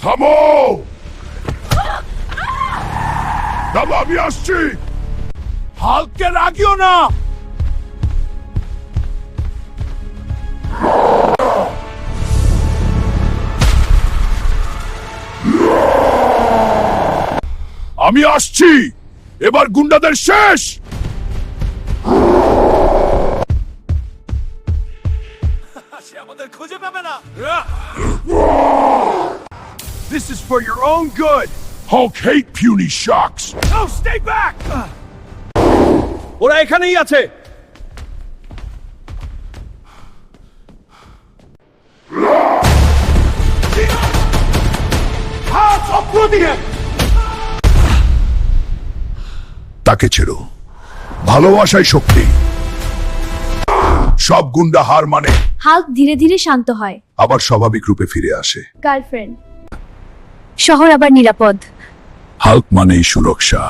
থামো! দাদা, আমি আসছি। হাল্ককে রাগিও না। আমি আসছি। এবার গুন্ডাদের শেষ। সে আমাদের খুঁজে পাবে না। This is for your own good. Hulk hate puny sharks. No, stay back. ওরা এখানেই আছে। তাকে ছেড়ো। ভালোবাসাই শক্তি। সব গুন্ডা হার মানে হাল্ক ধীরে ধীরে শান্ত হয়। আবার স্বাভাবিক রূপে ফিরে আসে। গার্লফ্রেন্ড। শহর আবার নিরাপদ। হাল্ক মানেই সুরক্ষা।